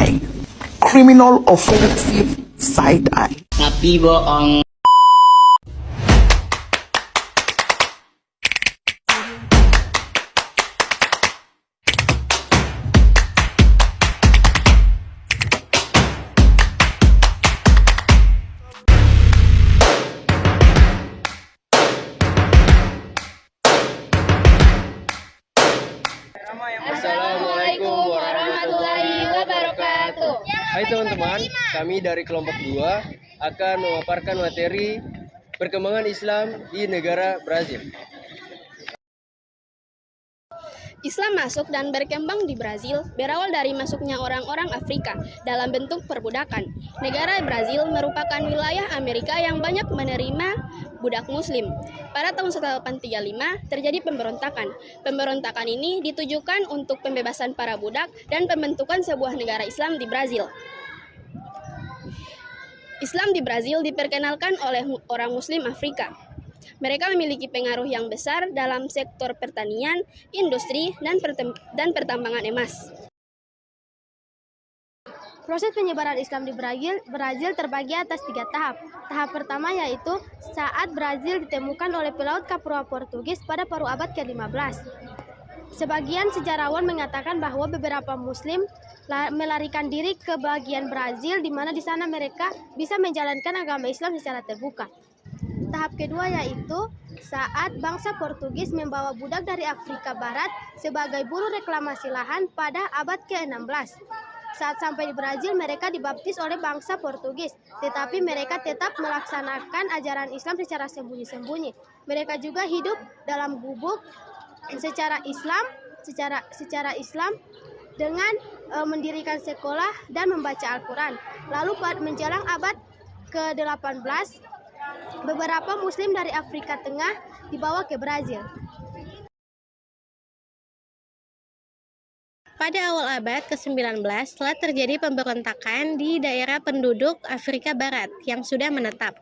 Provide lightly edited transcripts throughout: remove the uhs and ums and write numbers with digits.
eye, criminal offensive side eye. Tapi bohong. Assalamualaikum warahmatullahi wabarakatuh. Hai teman-teman, kami dari kelompok 2 akan memaparkan materi perkembangan Islam di negara Brazil. Islam masuk dan berkembang di Brazil berawal dari masuknya orang-orang Afrika dalam bentuk perbudakan. Negara Brazil merupakan wilayah Amerika yang banyak menerima budak muslim. Pada tahun 1835 terjadi pemberontakan. Pemberontakan ini ditujukan untuk pembebasan para budak dan pembentukan sebuah negara Islam di Brazil. Islam di Brazil diperkenalkan oleh orang muslim Afrika. Mereka memiliki pengaruh yang besar dalam sektor pertanian, industri, dan pertambangan emas. Proses penyebaran Islam di Brazil terbagi atas 3 tahap. Tahap pertama yaitu saat Brazil ditemukan oleh pelaut Kapua Portugis pada paruh abad ke-15. Sebagian sejarawan mengatakan bahwa beberapa Muslim melarikan diri ke bagian Brazil, di mana di sana mereka bisa menjalankan agama Islam secara terbuka. Tahap kedua yaitu saat bangsa Portugis membawa budak dari Afrika Barat sebagai buruh reklamasi lahan pada abad ke-16. Saat sampai di Brazil, mereka dibaptis oleh bangsa Portugis, tetapi mereka tetap melaksanakan ajaran Islam secara sembunyi-sembunyi. Mereka juga hidup dalam gubuk secara Islam dengan mendirikan sekolah dan membaca Al-Quran. Lalu menjelang abad ke-18, beberapa Muslim dari Afrika Tengah dibawa ke Brazil. Pada awal abad ke-19 telah terjadi pemberontakan di daerah penduduk Afrika Barat yang sudah menetap.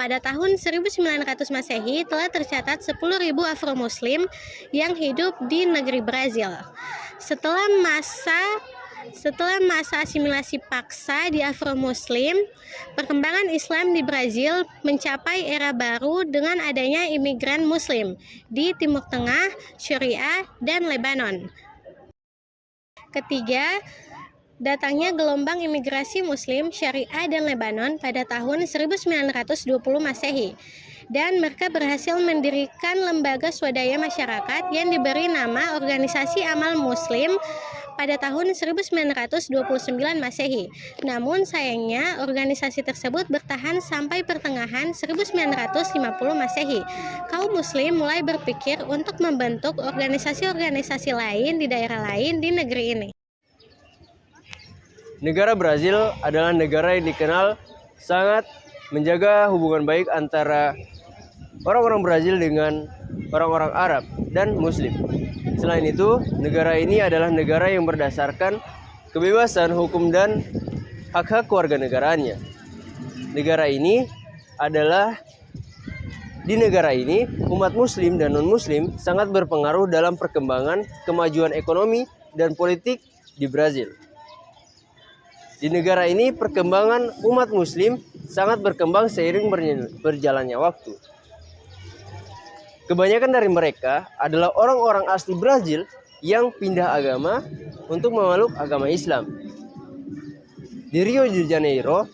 Pada tahun 1900 Masehi telah tercatat 10.000 Afro-Muslim yang hidup di negeri Brazil. Setelah masa asimilasi paksa di Afro-Muslim, perkembangan Islam di Brazil mencapai era baru dengan adanya imigran Muslim di Timur Tengah, Syria, dan Lebanon. Ketiga, datangnya gelombang imigrasi Muslim, Syariah, dan Lebanon pada tahun 1920 Masehi. Dan mereka berhasil mendirikan lembaga swadaya masyarakat yang diberi nama Organisasi Amal Muslim pada tahun 1929 Masehi. Namun sayangnya organisasi tersebut bertahan sampai pertengahan 1950 Masehi. Kaum muslim mulai berpikir untuk membentuk organisasi-organisasi lain di daerah lain di negeri ini. Negara Brazil adalah negara yang dikenal sangat menjaga hubungan baik antara orang-orang Brazil dengan orang-orang Arab dan Muslim. Selain itu, negara ini adalah negara yang berdasarkan kebebasan hukum dan hak-hak kewarganegaraannya. Di negara ini, umat Muslim dan non-Muslim sangat berpengaruh dalam perkembangan kemajuan ekonomi dan politik di Brazil. Di negara ini, perkembangan umat Muslim sangat berkembang seiring berjalannya waktu. Kebanyakan dari mereka adalah orang-orang asli Brazil yang pindah agama untuk memeluk agama Islam. Di Rio de Janeiro,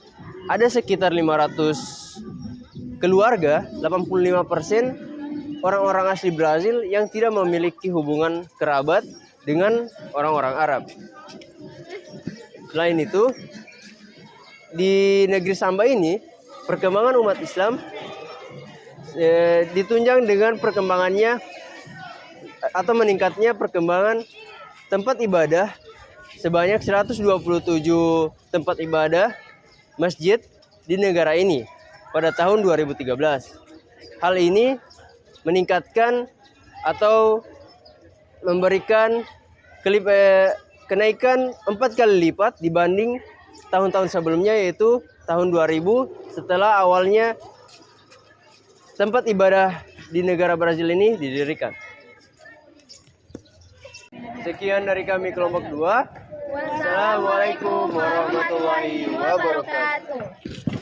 ada sekitar 500 keluarga, 85% orang-orang asli Brazil yang tidak memiliki hubungan kerabat dengan orang-orang Arab. Selain itu, di negeri Samba ini, perkembangan umat Islam ditunjang dengan perkembangannya atau meningkatnya perkembangan tempat ibadah sebanyak 127 tempat ibadah masjid di negara ini pada tahun 2013. Hal ini meningkatkan atau memberikan kenaikan 4 kali lipat dibanding tahun-tahun sebelumnya, yaitu tahun 2000 setelah awalnya tempat ibadah di negara Brazil ini didirikan. Sekian dari kami kelompok 2. Wassalamualaikum warahmatullahi wabarakatuh.